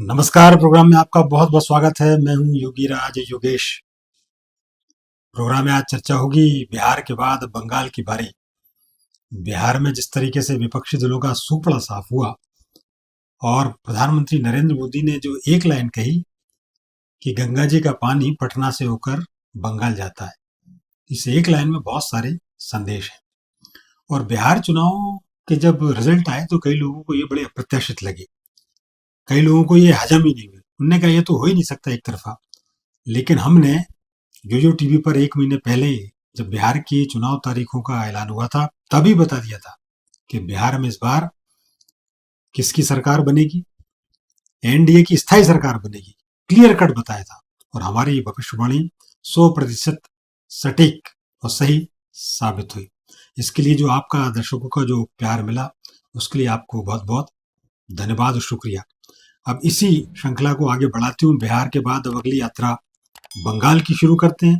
नमस्कार। प्रोग्राम में आपका बहुत बहुत स्वागत है। मैं हूं योगी राज योगेश। प्रोग्राम में आज चर्चा होगी बिहार के बाद बंगाल की बारी। बिहार में जिस तरीके से विपक्षी दलों का सूपड़ा साफ हुआ और प्रधानमंत्री नरेंद्र मोदी ने जो एक लाइन कही कि गंगा जी का पानी पटना से होकर बंगाल जाता है, इस एक लाइन में बहुत सारे संदेश हैं। और बिहार चुनाव के जब रिजल्ट आए तो कई लोगों को ये बड़े अप्रत्याशित लगे, कई लोगों को ये हजम ही नहीं हुए। उनने कहा ये तो हो ही नहीं सकता एक तरफा। लेकिन हमने जो टीवी पर एक महीने पहले जब बिहार की चुनाव तारीखों का ऐलान हुआ था तभी बता दिया था कि बिहार में इस बार किसकी सरकार बनेगी, एनडीए की स्थायी सरकार बनेगी। क्लियर कट बताया था और हमारी भविष्यवाणी 100% सटीक और सही साबित हुई। इसके लिए जो आपका दर्शकों का जो प्यार मिला उसके लिए आपको बहुत बहुत धन्यवाद और शुक्रिया। अब इसी श्रृंखला को आगे बढ़ाते हुए बिहार के बाद अब अगली यात्रा बंगाल की शुरू करते हैं।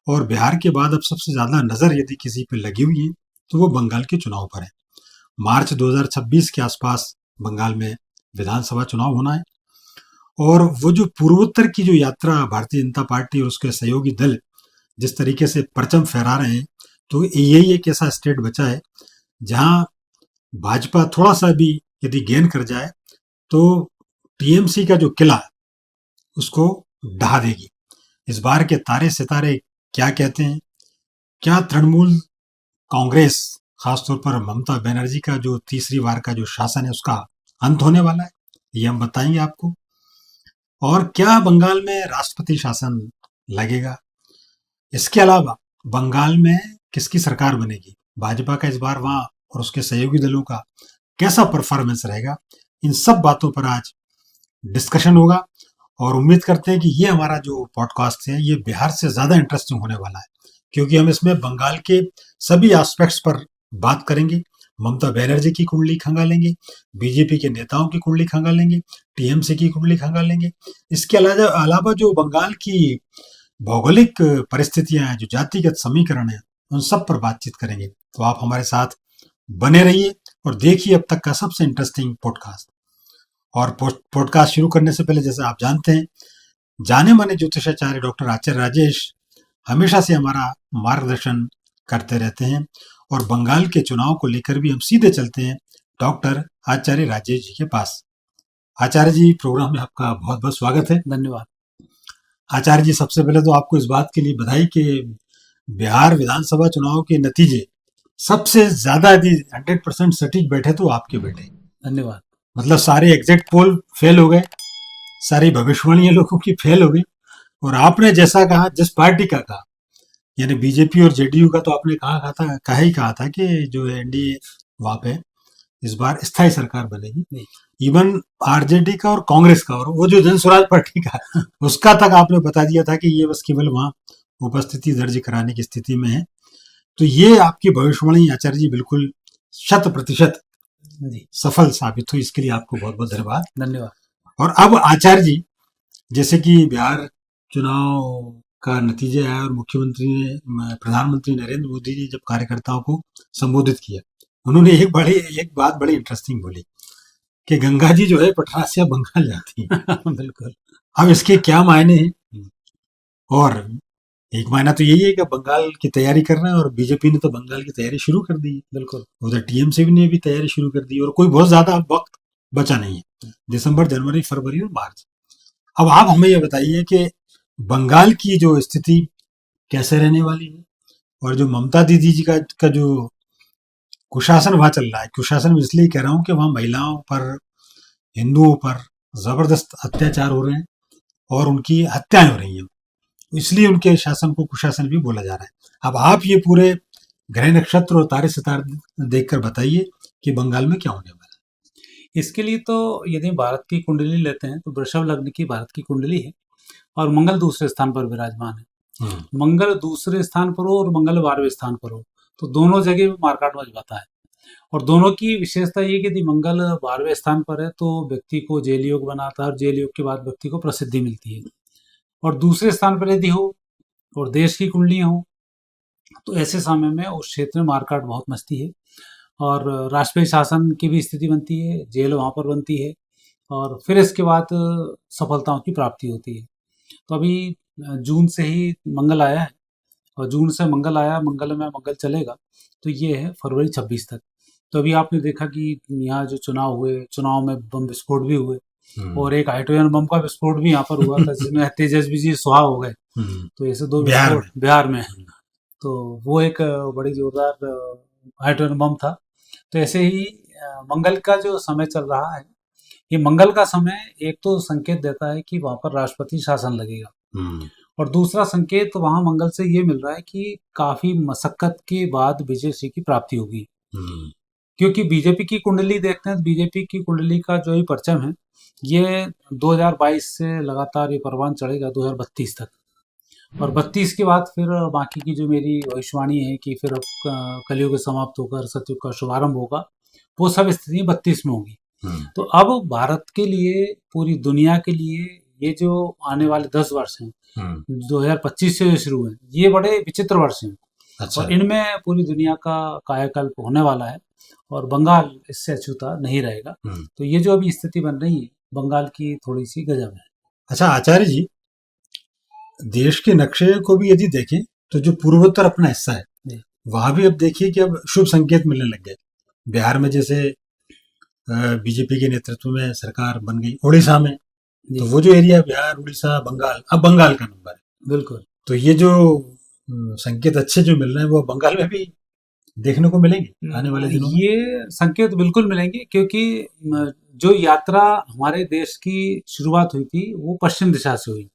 और बिहार के बाद अब सबसे ज्यादा नजर यदि किसी पे लगी हुई है तो वो बंगाल के चुनाव पर है। मार्च 2026 के आसपास बंगाल में विधानसभा चुनाव होना है और वो जो पूर्वोत्तर की जो यात्रा भारतीय जनता पार्टी और उसके सहयोगी दल जिस तरीके से परचम फहरा रहे हैं, तो यही एक ऐसा स्टेट बचा है जहां भाजपा थोड़ा सा भी यदि गेन कर जाए तो टीएमसी का जो किला उसको ढहा देगी। इस बार के तारे सितारे क्या कहते हैं? क्या तृणमूल कांग्रेस, खासतौर पर ममता बनर्जी का जो तीसरी बार का जो शासन है उसका अंत होने वाला है, ये हम बताएंगे आपको। और क्या बंगाल में राष्ट्रपति शासन लगेगा? इसके अलावा बंगाल में किसकी सरकार बनेगी, भाजपा का इस बार वहां और उसके सहयोगी दलों का कैसा परफॉर्मेंस रहेगा, इन सब बातों पर आज डिस्कशन होगा। और उम्मीद करते हैं कि ये हमारा जो पॉडकास्ट है ये बिहार से ज्यादा इंटरेस्टिंग होने वाला है, क्योंकि हम इसमें बंगाल के सभी एस्पेक्ट्स पर बात करेंगे। ममता बनर्जी की कुंडली खंगालेंगे, बीजेपी के नेताओं की कुंडली खंगालेंगे, टीएमसी की कुंडली खंगालेंगे। इसके अलावा जो बंगाल की भौगोलिक परिस्थितियां हैं, जो जातिगत समीकरण है, उन सब पर बातचीत करेंगे। तो आप हमारे साथ बने रहिए और देखिए अब तक का सबसे इंटरेस्टिंग पॉडकास्ट। और पॉडकास्ट शुरू करने से पहले, जैसे आप जानते हैं, जाने माने ज्योतिषाचार्य डॉक्टर आचार्य राजेश हमेशा से हमारा मार्गदर्शन करते रहते हैं और बंगाल के चुनाव को लेकर भी हम सीधे चलते हैं डॉक्टर आचार्य राजेश जी के पास। आचार्य जी, प्रोग्राम में आपका बहुत बहुत स्वागत है। धन्यवाद। आचार्य जी, सबसे पहले तो आपको इस बात के लिए बधाई कि बिहार विधानसभा चुनाव के नतीजे सबसे ज्यादा यदि 100% सटीक बैठे तो आपके बैठे। धन्यवाद। मतलब सारे एग्जैक्ट पोल फेल हो गए, सारी भविष्यवाणियां लोगों की फेल हो गई और आपने जैसा कहा, जिस पार्टी का कहा, यानी बीजेपी और जेडीयू का, तो आपने कहा था कि जो एनडीए वहां पे इस बार स्थायी सरकार बनेगी। इवन आरजेडी का और कांग्रेस का और वो जो जन स्वराज पार्टी का उसका तक आपने बता दिया था कि ये बस केवल वहां उपस्थिति दर्ज कराने की स्थिति में है। तो ये आपकी भविष्यवाणी आचार्य जी बिल्कुल 100% सफल साबित हुई। इसके लिए आपको बहुत बहुत धन्यवाद। धन्यवाद। और अब आचार्य जी, जैसे कि बिहार चुनाव का नतीजा आया और प्रधानमंत्री नरेंद्र मोदी जी जब कार्यकर्ताओं को संबोधित किया, उन्होंने एक बात बड़ी इंटरेस्टिंग बोली कि गंगा जी जो है पटना से बंगाल जाती है। बिल्कुल। अब इसके क्या मायने हैं? और एक मायना तो यही है कि बंगाल की तैयारी कर रहे हैं और बीजेपी ने तो बंगाल की तैयारी शुरू कर दी है। बिल्कुल। उधर टीएमसी ने भी तैयारी शुरू कर दी और कोई बहुत ज्यादा वक्त बचा नहीं है, दिसंबर, जनवरी, फरवरी और मार्च। अब आप हमें ये बताइए कि बंगाल की जो स्थिति कैसे रहने वाली है और जो ममता दीदी जी का जो कुशासन वहां चल रहा है। कुशासन इसलिए कह रहा हूं कि वहां महिलाओं पर, हिंदुओं पर जबरदस्त अत्याचार हो रहे हैं और उनकी हत्याएं हो रही हैं, इसलिए उनके शासन को कुशासन भी बोला जा रहा है। अब आप ये पूरे ग्रह नक्षत्र और तारे सितारे देखकर बताइए कि बंगाल में क्या होने वाला है। इसके लिए तो यदि भारत की कुंडली लेते हैं तो वृषभ लग्न की भारत की कुंडली है और मंगल दूसरे स्थान पर विराजमान है। मंगल दूसरे स्थान पर हो और मंगल 12वें स्थान पर हो तो दोनों जगह मार्काट मजबूता है। और दोनों की विशेषता ये कि यदि मंगल 12वें स्थान पर है तो व्यक्ति को जेल योग बनाता है और जेल योग के बाद व्यक्ति को प्रसिद्धि मिलती है। और दूसरे स्थान पर यदि हो और देश की कुंडलियां हो तो ऐसे समय में उस क्षेत्र में मार्काट बहुत मचती है और राष्ट्रपति शासन की भी स्थिति बनती है, जेल वहाँ पर बनती है और फिर इसके बाद सफलताओं की प्राप्ति होती है। तो अभी जून से ही मंगल आया है, और जून से मंगल आया, मंगल में मंगल चलेगा, तो ये है फरवरी 26 तक। तो अभी आपने देखा कि यहाँ जो चुनाव हुए, चुनाव में बम विस्फोट भी हुए, और एक हाइड्रोजन बम का विस्फोट भी यहाँ पर हुआ था जिसमें तेजस्वी जी सुहा हो गए। तो ऐसे दो विस्फोट बिहार में, तो वो एक बड़ी जोरदार हाइड्रोजन बम था। तो ऐसे ही मंगल का जो समय चल रहा है, ये मंगल का समय एक तो संकेत देता है कि वहां पर राष्ट्रपति शासन लगेगा, और दूसरा संकेत वहां मंगल से ये मिल रहा है कि काफी मशक्कत के बाद विजय श्री की प्राप्ति होगी। क्योंकि बीजेपी की कुंडली देखते हैं तो बीजेपी की कुंडली का जो ही परचम है, ये 2022 से लगातार ये परवान चढ़ेगा 2032 तक, और 32 के बाद फिर बाकी की जो मेरी भविष्यवाणी है कि फिर कलयुग समाप्त होकर सतयुग का शुभारंभ होगा, वो सब स्थिति 32 में होगी। तो अब भारत के लिए, पूरी दुनिया के लिए, ये जो आने वाले 10 वर्ष हैं 2025 से शुरू है, ये बड़े विचित्र वर्ष हैं। अच्छा। और इनमें पूरी दुनिया का कायाकल्प होने वाला है, और बंगाल इससे अछूता नहीं रहेगा। तो ये जो अभी स्थिति बन रही है बंगाल की, थोड़ी सी गजब है। अच्छा आचार्य जी, देश के नक्शे को भी यदि देखें तो जो पूर्वोत्तर अपना हिस्सा है, वहां भी अब देखिए कि अब शुभ संकेत मिलने लग गए। बिहार में जैसे बीजेपी के नेतृत्व में सरकार बन गई, उड़ीसा में, तो वो जो एरिया बिहार, उड़ीसा, बंगाल, अब बंगाल का नंबर है। बिल्कुल। तो ये जो संकेत अच्छे जो मिल रहे हैं वो बंगाल में भी देखने को मिलेंगे आने वाले दिनों में। ये संकेत बिल्कुल मिलेंगे, क्योंकि जो यात्रा हमारे देश की शुरुआत हुई थी वो पश्चिम दिशा से हुई।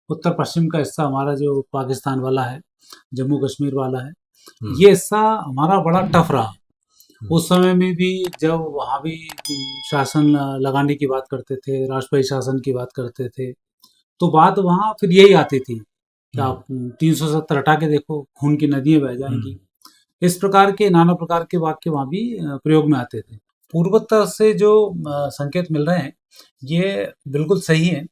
उत्तर पश्चिम का हिस्सा हमारा जो पाकिस्तान वाला है, जम्मू कश्मीर वाला है, ये हिस्सा हमारा बड़ा टफ रहा। उस समय में भी जब वहाँ भी शासन लगाने की बात करते थे, राष्ट्रपति शासन की बात करते थे, तो बात वहाँ फिर यही आती थी कि आप 370 हटा के देखो, खून की नदियाँ बह जाएंगी। इस प्रकार के नाना प्रकार के वाक्य वहाँ भी प्रयोग में आते थे। पूर्वोत्तर से जो संकेत मिल रहे हैं ये बिल्कुल सही है,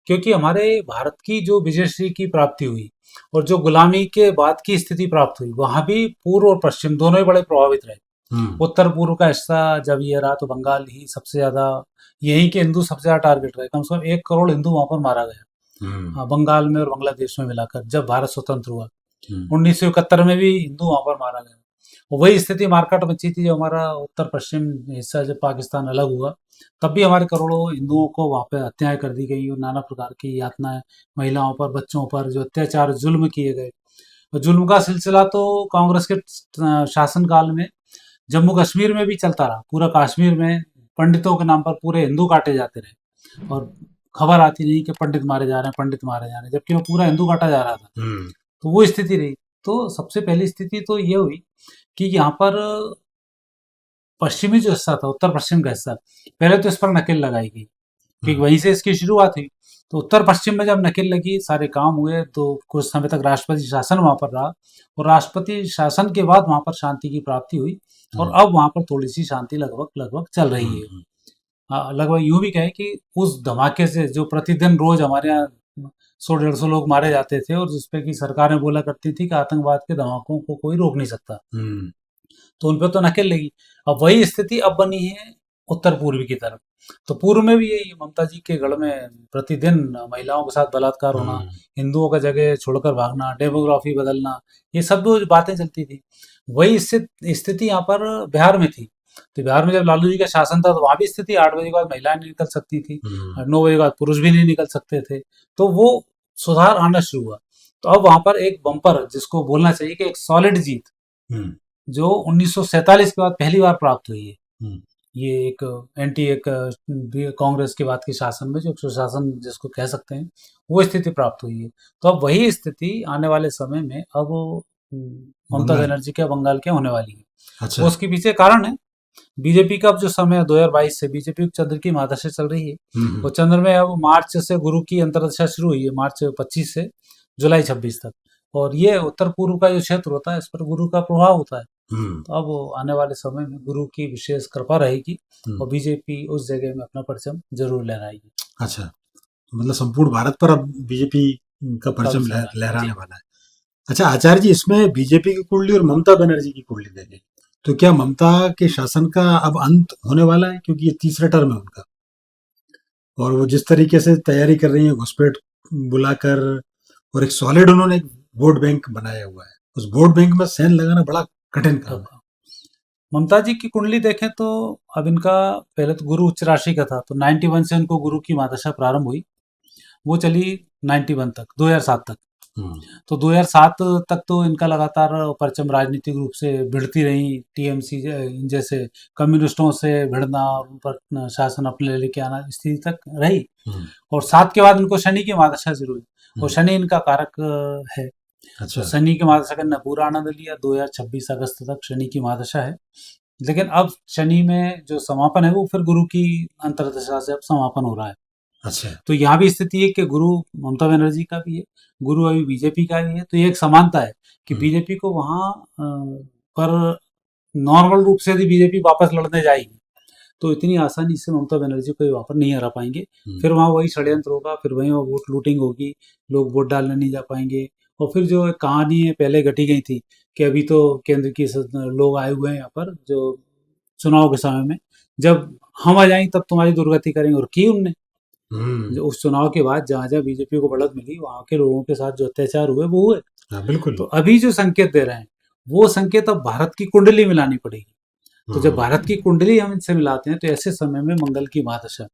क्योंकि हमारे भारत की जो विजयश्री की प्राप्ति हुई और जो गुलामी के बाद की स्थिति प्राप्त हुई, वहाँ भी पूर्व और पश्चिम दोनों ही बड़े प्रभावित रहे। उत्तर पूर्व का हिस्सा जब ये रहा तो बंगाल ही सबसे ज्यादा, यहीं के हिंदू सबसे ज्यादा टारगेट रहे। कम से कम 1 करोड़ हिंदू वहां पर मारा गया, बंगाल में और बांग्लादेश में मिलाकर, जब भारत स्वतंत्र हुआ। 1971 में भी हिंदू वहां पर मारा गया। वही स्थिति मार्केट में थी जब हमारा उत्तर पश्चिम हिस्सा, जब पाकिस्तान अलग हुआ, तब भी हमारे करोड़ों हिंदुओं को वहाँ पे हत्याएं कर दी गई, और नाना प्रकार की यातनाएं महिलाओं पर, बच्चों पर जो अत्याचार, जुल्म किए गए। और जुल्म का सिलसिला तो कांग्रेस के शासनकाल में जम्मू कश्मीर में भी चलता रहा। पूरा कश्मीर में पंडितों के नाम पर पूरे हिंदू काटे जाते रहे, और खबर आती नहीं कि पंडित मारे जा रहे हैं, पंडित मारे जा रहे हैं, जबकि वो पूरा हिंदू काटा जा रहा था। तो वो स्थिति रही। तो सबसे पहली स्थिति तो ये हुई कि यहाँ पर पश्चिमी जो हिस्सा था, उत्तर पश्चिम का हिस्सा, पहले तो इस पर नकेल लगाई गई, क्योंकि वहीं से इसकी शुरुआत हुई। तो उत्तर पश्चिम में जब नकेल लगी, सारे काम हुए, तो कुछ समय तक राष्ट्रपति शासन वहां पर रहा, और राष्ट्रपति शासन के बाद वहां पर शांति की प्राप्ति हुई, और अब वहां पर थोड़ी सी शांति लगभग चल रही है। लगभग यूं भी कहें कि उस धमाके से, जो प्रतिदिन रोज हमारे यहाँ 100-150 लोग मारे जाते थे, और जिसपे की सरकारें बोला करती थी कि आतंकवाद के धमाकों को कोई रोक नहीं सकता, तो उन पर तो नकेल लगी। अब वही स्थिति अब बनी है उत्तर पूर्वी की तरफ। तो पूर्व में भी यही, ममता जी के गढ़ में प्रतिदिन महिलाओं के साथ बलात्कार होना, हिंदुओं का जगह छोड़कर भागना, डेमोग्राफी बदलना, ये सब बातें चलती थी। वही स्थिति यहाँ पर बिहार में थी। तो बिहार में जब लालू जी का शासन था, तो वहां भी स्थिति 8 बजे के बाद महिलाएं नहीं निकल सकती थी, 9 बजे के बाद पुरुष भी नहीं निकल सकते थे। तो वो सुधार आना शुरू हुआ। तो अब वहां पर एक बम्पर, जिसको बोलना चाहिए कि एक सॉलिड जीत, जो 1947 के बाद पहली बार प्राप्त हुई है। ये एक कांग्रेस के बाद के शासन में जो सुशासन जिसको कह सकते हैं, वो स्थिति प्राप्त हुई है। तो अब वही स्थिति आने वाले समय में अब ममता बनर्जी के बंगाल के होने वाली है। अच्छा। तो उसके पीछे कारण है बीजेपी का अब जो समय 2022 से बीजेपी चंद्र की महादशा चल रही है। वो चंद्र में अब मार्च से गुरु की अंतर्दशा शुरू हुई है, मार्च 25 से जुलाई 26 तक, और ये उत्तर पूर्व का जो क्षेत्र होता है, इस पर गुरु का प्रभाव होता है। तो अब आने वाले समय में गुरु की विशेष कृपा रहेगी, और बीजेपी उस जगह में अपना परचम जरूर लहराएगी। अच्छा, तो मतलब संपूर्ण भारत पर अब बीजेपी का परचम लहराने वाला है। अच्छा आचार्य जी, इसमें बीजेपी की कुंडली और ममता बनर्जी की कुंडली देखें तो क्या ममता के शासन का अब अंत होने वाला है, क्योंकि ये तीसरा टर्म है उनका? और वो जिस तरीके से तैयारी कर रही है घुसपैठ बुलाकर, और एक सॉलिड उन्होंने एक वोट बैंक बनाया हुआ है, उस वोट बैंक में सैन लगाना बड़ा कठिन काम है। ममता जी की कुंडली देखें तो अब इनका पहले तो गुरु उच्च राशि का था, तो 91 से उनको गुरु की महादशा प्रारंभ हुई, वो चली 91 तक, 2007 तक। तो 2007 तक तो इनका लगातार परचम राजनीतिक रूप से भिड़ती रही, टीएमसी जैसे कम्युनिस्टों से भिड़ना और उन पर शासन अपने लेके आना स्थिति तक रही। और 7 के बाद इनको शनि की महादशा शुरू हुई, और शनि इनका कारक है। अच्छा। तो शनि की महादशा का इन्होंने पूरा आनंद लिया, 2026 अगस्त तक शनि की महादशा है। लेकिन अब शनि में जो समापन है वो फिर गुरु की अंतर्दशा से अब समापन हो रहा है। अच्छा। तो यहाँ भी स्थिति है कि गुरु ममता बनर्जी का भी है, गुरु अभी बीजेपी का भी है। तो ये एक समानता है कि बीजेपी को वहां पर नॉर्मल रूप से यदि बीजेपी वापस लड़ने जाएगी तो इतनी आसानी से ममता बनर्जी को वहां पर नहीं हरा पाएंगे। फिर वहां वही षड्यंत्र होगा, फिर वही वोट लूटिंग होगी, लोग वोट डालने नहीं जा पाएंगे। और फिर जो एक कहानी है पहले घटी गई थी कि अभी तो केंद्र की लोग आए हुए हैं यहाँ पर जो चुनाव के समय में, जब हम आ जाएंगे तब तुम्हारी दुर्गति करेंगे, और की उनने जो उस चुनाव के बाद जहां जहां बीजेपी को बढ़त मिली वहां के लोगों के साथ जो अत्याचार हुए वो हुए। बिल्कुल। तो अभी जो संकेत दे रहे हैं वो संकेत अब भारत की कुंडली मिलानी पड़ेगी। तो जब भारत की कुंडली हम इनसे मिलाते हैं तो ऐसे समय में मंगल की महादशा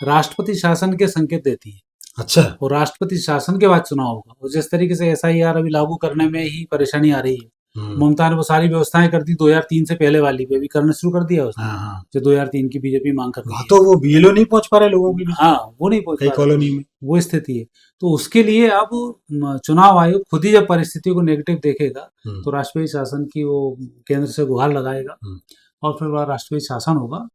राष्ट्रपति शासन के संकेत देती है। अच्छा। और राष्ट्रपति शासन के बाद चुनाव होगा, और जिस तरीके से SIR अभी लागू करने में ही परेशानी आ रही है, ममता ने वो सारी व्यवस्थाएं कर दी 2003 से पहले वाली पे, अभी करना शुरू कर दिया उसने। जो 2003 की बीजेपी मांग कर रही है, तो वो BLO नहीं पहुंच पा रहे लोगों की, हाँ वो नहीं पहुंच कई कॉलोनी में वो स्थिति है। तो उसके लिए अब चुनाव आयोग खुद ही जब परिस्थिति को नेगेटिव देखेगा तो राष्ट्रपति शासन की वो केंद्र से गुहार लगाएगा, और फिर वह राष्ट्रपति शासन होगा।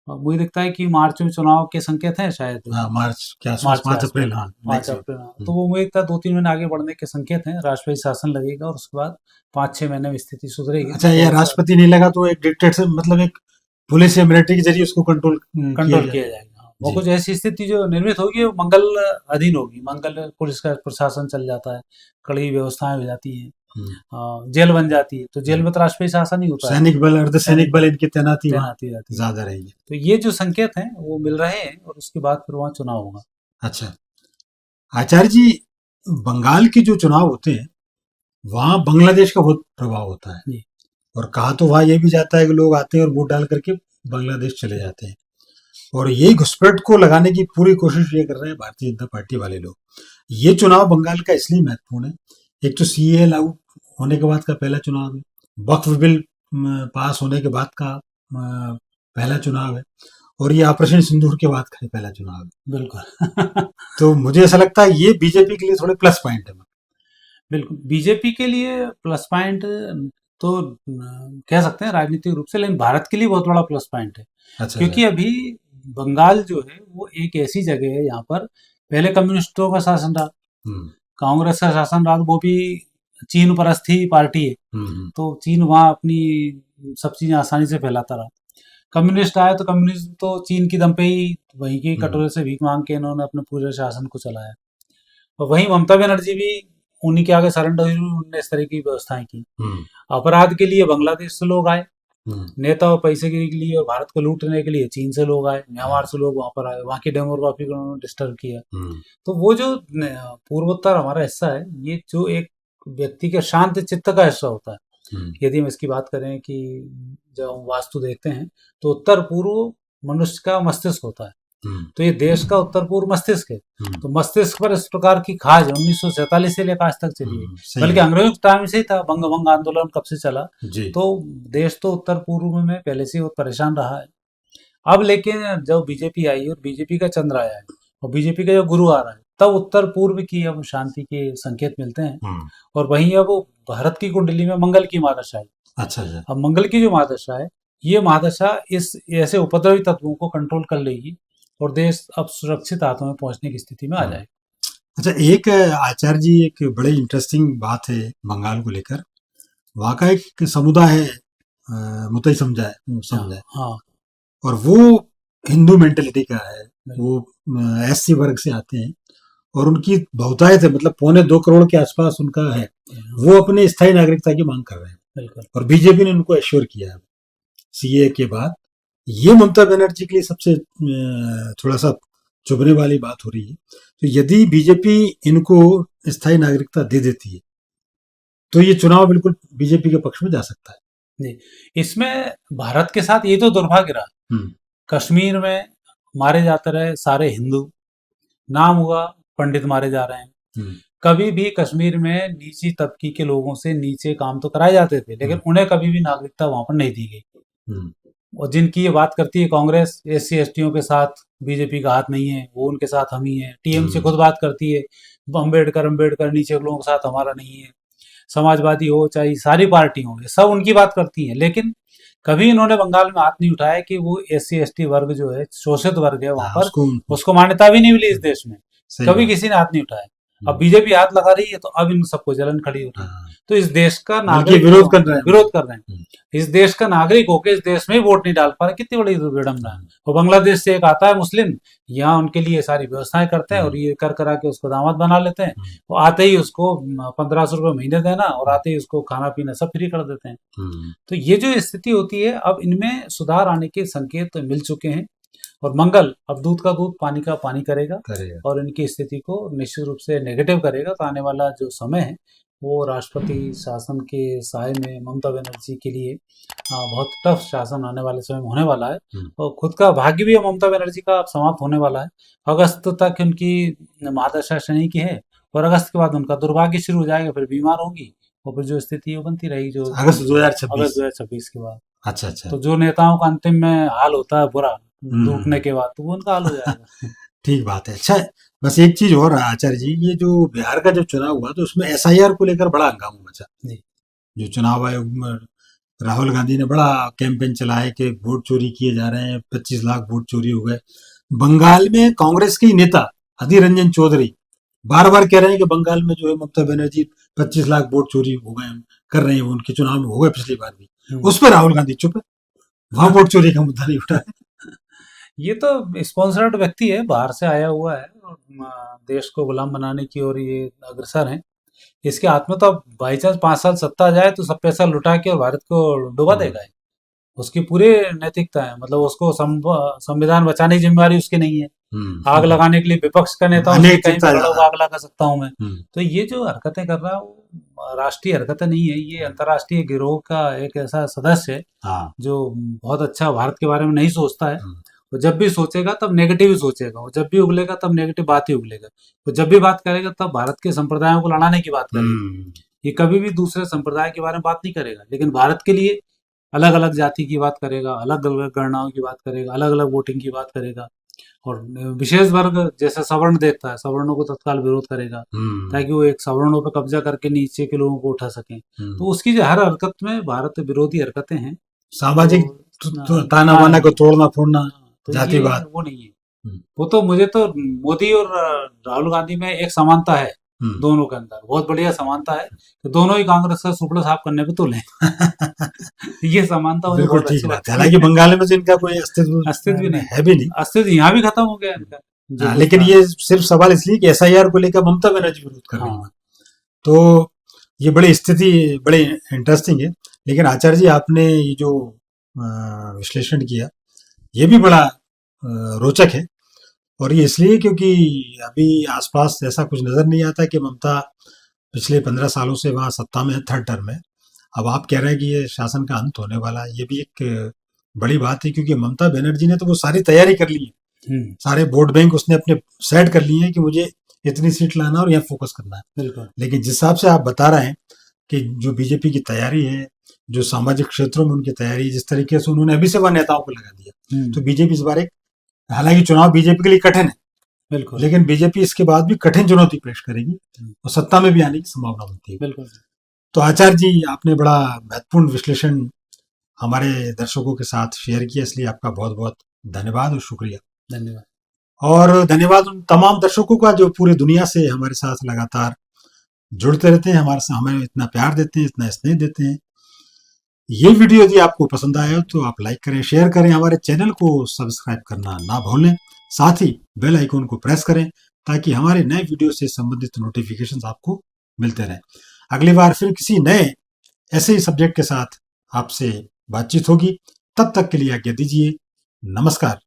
मुझे लगता है कि मार्च में चुनाव के संकेत हैं शायद। मार्च के आसपास, 5 अप्रैल। हाँ 5 अप्रैल। तो वो मुझे लगता है 2-3 महीने आगे बढ़ने के संकेत हैं। राष्ट्रपति शासन लगेगा और उसके बाद 5-6 महीने में स्थिति सुधरेगी। अच्छा, ये राष्ट्रपति नहीं लगा तो एक डिक्टेटर, मतलब एक पुलिस या मिलिट्री के जरिए उसको कंट्रोल किया जाएगा। वो कुछ ऐसी स्थिति जो निर्मित होगी वो मंगल अधीन होगी, मंगल पुलिस का प्रशासन चल जाता है, कड़ी व्यवस्थाएं हो जाती हैं, जेल बन जाती है। तो जेल में तो राष्ट्रपति शासन ही होता है, सैनिक बल, अर्धसैनिक बल इनकी तैनाती ज्यादा रहेगी। तो ये जो संकेत हैं वो मिल रहे हैं, और उसके बाद फिर वहाँ चुनाव होगा। अच्छा आचार्य जी, बंगाल के जो चुनाव होते हैं वहाँ बांग्लादेश का बहुत प्रभाव होता है, और कहा तो वहाँ ये भी जाता है कि लोग आते हैं और वोट डाल करके बांग्लादेश चले जाते हैं, और यही घुसपैठ को लगाने की पूरी कोशिश ये कर रहे हैं भारतीय जनता पार्टी वाले लोग। ये चुनाव बंगाल का इसलिए महत्वपूर्ण है, एक तो CAA लागू होने के बाद का पहला चुनाव है, वक्फ बिल पास होने के बाद का पहला चुनाव है, और ये ऑपरेशन सिंदूर के बाद का पहला चुनाव है। बिल्कुल। तो मुझे ऐसा लगता है ये बीजेपी के लिए थोड़े प्लस पॉइंट है। बिल्कुल, बीजेपी के लिए प्लस पॉइंट तो कह सकते हैं राजनीतिक रूप से, लेकिन भारत के लिए बहुत बड़ा प्लस पॉइंट है। अच्छा, क्योंकि अभी बंगाल जो है वो एक ऐसी जगह है, यहाँ पर पहले कम्युनिस्टों का शासन रहा, कांग्रेस का शासन रहा, वो भी चीन परस्थ ही पार्टी है, तो चीन वहाँ अपनी सब चीजें आसानी से फैलाता रहा। कम्युनिस्ट आए तो कम्युनिस्ट तो चीन की दम पे ही वहीं के कटोरे से भीख मांग के इन्होंने अपने पूरे शासन को चलाया। और वहीं ममता बनर्जी भी उन्हीं के आगे सरेंडर हुई, उन्होंने इस तरह की व्यवस्थाएं की। अपराध के लिए बांग्लादेश से लोग आए, नेता और पैसे के लिए और भारत को लूटने के लिए चीन से लोग आए, म्यांमार से लोग वहां पर आए, वहां की डेमोग्राफी को उन्होंने डिस्टर्ब किया। तो वो जो पूर्वोत्तर हमारा हिस्सा है, ये जो एक व्यक्ति के शांत चित्त का हिस्सा होता है। यदि हम इसकी बात करें कि जब हम वास्तु देखते हैं तो उत्तर पूर्व मनुष्य का मस्तिष्क होता है, तो ये देश का उत्तर पूर्व मस्तिष्क है। तो मस्तिष्क पर इस प्रकार की खाज 1947 से लेकर आज तक चली है, बल्कि अंग्रेजों के टाइम से ही था। बंग आंदोलन कब से चला, तो देश तो उत्तर पूर्व में पहले से बहुत परेशान रहा है। अब लेकिन जब बीजेपी आई और बीजेपी का चंद्र आया है और बीजेपी का जो गुरु आ रहा है, तब उत्तर पूर्व की अब शांति के संकेत मिलते हैं। और वहीं अब भारत की कुंडली में मंगल की महादशा है। अच्छा, अब मंगल की जो महादशा है, ये महादशा इस ऐसे उपद्रवी तत्वों को कंट्रोल कर लेगी और देश अब सुरक्षित हाथों में पहुंचने की स्थिति में आ जाएगा। अच्छा, एक आचार्य जी, एक बड़ी इंटरेस्टिंग बात है बंगाल को लेकर। वहाँ का एक समुदाय है मुतई समुदाय, हाँ, और वो हिंदू मेंटेलिटी का है, वो SC वर्ग से आते हैं, और उनकी बहुतायत है, मतलब 1.25 करोड़ के आसपास उनका है। वो अपने स्थायी नागरिकता की मांग कर रहे हैं, और बीजेपी ने उनको एश्योर किया है CAA के बाद। ये ममता बनर्जी के लिए सबसे थोड़ा सा चुभने वाली बात हो रही है। तो यदि बीजेपी इनको स्थायी नागरिकता दे देती है तो ये चुनाव बिल्कुल बीजेपी के पक्ष में जा सकता है। जी, इसमें भारत के साथ ये तो दुर्भाग्य रहा, कश्मीर में मारे जाते रहे सारे हिंदू, नाम हुआ पंडित मारे जा रहे हैं। कभी भी कश्मीर में नीची तबकी के लोगों से नीचे काम तो कराए जाते थे, लेकिन उन्हें कभी भी नागरिकता वहां पर नहीं दी गई। और जिनकी ये बात करती है कांग्रेस, एससी एसटियों के साथ बीजेपी का हाथ नहीं है, वो उनके साथ हम ही है। टीएमसी खुद बात करती है अम्बेडकर नीचे लोगों के साथ हमारा नहीं है। समाजवादी हो चाहे सारी पार्टी हो, ये सब उनकी बात करती है, लेकिन कभी इन्होंने बंगाल में हाथ नहीं उठाया कि वो एससी एसटी वर्ग जो है, शोषित वर्ग है वहां पर, उसको मान्यता भी नहीं मिली इस देश में, कभी किसी ने हाथ नहीं उठाया। अब बीजेपी हाथ लगा रही है तो अब इन सबको जलन खड़ी हो रही है। तो इस देश का नागरिक विरोध कर रहे हैं। इस देश का नागरिक होकर इस देश में वोट नहीं डाल पा रहा, कितनी बड़ी विडंबना है। वो बांग्लादेश से एक आता है मुस्लिम, यहाँ उनके लिए सारी व्यवस्थाएं करते हैं और ये कर करा के उसको दामाद बना लेते हैं। वो आते ही उसको 1500 रुपये महीने देना और आते ही उसको खाना पीना सब फ्री कर देते हैं। तो ये जो स्थिति होती है, अब इनमें सुधार आने के संकेत मिल चुके हैं और मंगल अब दूध का दूध पानी का पानी करेगा और इनकी स्थिति को निश्चित रूप से नेगेटिव करेगा। तो आने वाला जो समय है वो राष्ट्रपति शासन के साए में ममता बनर्जी के लिए बहुत टफ शासन आने वाले समय में होने वाला है। और खुद का भाग्य भी ममता बनर्जी का अब समाप्त होने वाला है। अगस्त तक उनकी महादशा शनि की है और अगस्त के बाद उनका दुर्भाग्य शुरू हो जाएगा, फिर बीमार होंगी और फिर जो स्थिति है वो बनती रहेगी जो अगस्त 2026 के बाद। अच्छा। तो जो नेताओं का अंतिम में हाल होता है बुरा टूटने के बाद, तो वो उनका हाल हो जाएगा। ठीक बात है। अच्छा, बस एक चीज और आचार्य जी, ये जो बिहार का जब चुनाव हुआ तो उसमें एसआईआर को लेकर बड़ा हंगामा मचा। जो चुनाव आयोग में राहुल गांधी ने बड़ा कैंपेन चलाया कि वोट चोरी किए जा रहे हैं, 25 लाख वोट चोरी हो गए। बंगाल में कांग्रेस की नेता अधीर रंजन चौधरी बार बार कह रहे हैं कि बंगाल में जो है ममता बनर्जी 25 लाख वोट चोरी हो गए कर रहे हैं, उनके चुनाव में हो गए पिछली बार भी। उस पर राहुल गांधी चुप है, वहां वोट चोरी का मुद्दा नहीं उठा। ये तो स्पॉन्सर्ड व्यक्ति है, बाहर से आया हुआ है और देश को गुलाम बनाने की ओर ये अग्रसर है। इसके हाथ में तो अब बाई चांस 5 साल सत्ता जाए तो सब पैसा लुटा के और भारत को डुबा देगा। उसकी पूरी नैतिकता है, मतलब उसको संविधान बचाने की जिम्मेदारी उसकी नहीं है। आग लगाने के लिए विपक्ष का नेता आग लगा सकता हूं मैं। तो ये जो हरकतें कर रहा है राष्ट्रीय हरकतें नहीं है, ये अंतर्राष्ट्रीय गिरोह का एक ऐसा सदस्य है जो बहुत अच्छा भारत के बारे में नहीं सोचता है। तो जब भी सोचेगा तब नेगेटिव ही सोचेगा, और जब भी उगलेगा तब नेगेटिव बात ही उगलेगा। तो जब भी बात करेगा तब भारत के संप्रदायों को लड़ाने की बात करेगा। ये कभी भी दूसरे संप्रदाय के बारे में बात नहीं करेगा, लेकिन भारत के लिए अलग अलग जाति की बात करेगा, अलग अलग गणनाओं की बात करेगा, अलग अलग वोटिंग की बात करेगा। और विशेष वर्ग जैसे सवर्ण देखता है, सवर्णों को तत्काल विरोध करेगा ताकि वो एक सवर्णों पर कब्जा करके नीचे के लोगों को उठा सकें। तो उसकी जो हर हरकत में भारत विरोधी हरकतें हैं, सामाजिक ताना बाना को तोड़ना फोड़ना, जातिवाद, वो नहीं है। वो तो मुझे तो मोदी और राहुल गांधी में एक समानता है, दोनों के अंदर बहुत बढ़िया समानता है कि दोनों ही कांग्रेस का सुपड़ा साफ करने पे तुले। ये समानता बिल्कुल ठीक बात है। हालांकि बंगाल में इनका कोई अस्तित्व भी नहीं है, भी नहीं, अस्तित्व यहाँ भी खत्म हो गया इनका। लेकिन ये सिर्फ सवाल इसलिए कि एसआईआर को लेकर ममता बनर्जी विरोध कर रही है। तो ये बड़ी स्थिति बड़ी इंटरेस्टिंग है। लेकिन आचार्य जी, आपने ये जो विश्लेषण किया ये भी बड़ा रोचक है, और ये इसलिए क्योंकि अभी आसपास ऐसा कुछ नजर नहीं आता कि ममता पिछले 15 सालों से वहाँ सत्ता में है, थर्ड टर्म में। अब आप कह रहे हैं कि ये शासन का अंत होने वाला है, ये भी एक बड़ी बात है, क्योंकि ममता बनर्जी ने तो वो सारी तैयारी कर ली है, सारे वोट बैंक उसने अपने सेट कर लिए हैं कि मुझे इतनी सीट लाना और यहाँ फोकस करना है। लेकिन जिस हिसाब से आप बता रहे हैं कि जो बीजेपी की तैयारी है, जो सामाजिक क्षेत्रों में उनकी तैयारी, जिस तरीके से उन्होंने अभी से वह नेताओं को लगा दिया, तो बीजेपी इस बार एक, हालांकि चुनाव बीजेपी के लिए कठिन है, लेकिन बीजेपी इसके बाद भी कठिन चुनौती पेश करेगी और सत्ता में भी आने की संभावना बनती है। तो आचार्य जी, आपने बड़ा महत्वपूर्ण विश्लेषण हमारे दर्शकों के साथ शेयर किया, इसलिए आपका बहुत बहुत धन्यवाद और शुक्रिया। धन्यवाद। और धन्यवाद उन तमाम दर्शकों का जो पूरी दुनिया से हमारे साथ लगातार जुड़ते रहते हैं, हमें इतना प्यार देते हैं, इतना स्नेह देते हैं। ये वीडियो यदि आपको पसंद आया तो आप लाइक करें, शेयर करें, हमारे चैनल को सब्सक्राइब करना ना भूलें, साथ ही बेल आइकन को प्रेस करें ताकि हमारे नए वीडियो से संबंधित नोटिफिकेशंस आपको मिलते रहें। अगली बार फिर किसी नए ऐसे ही सब्जेक्ट के साथ आपसे बातचीत होगी। तब तक के लिए आज्ञा दीजिए। नमस्कार।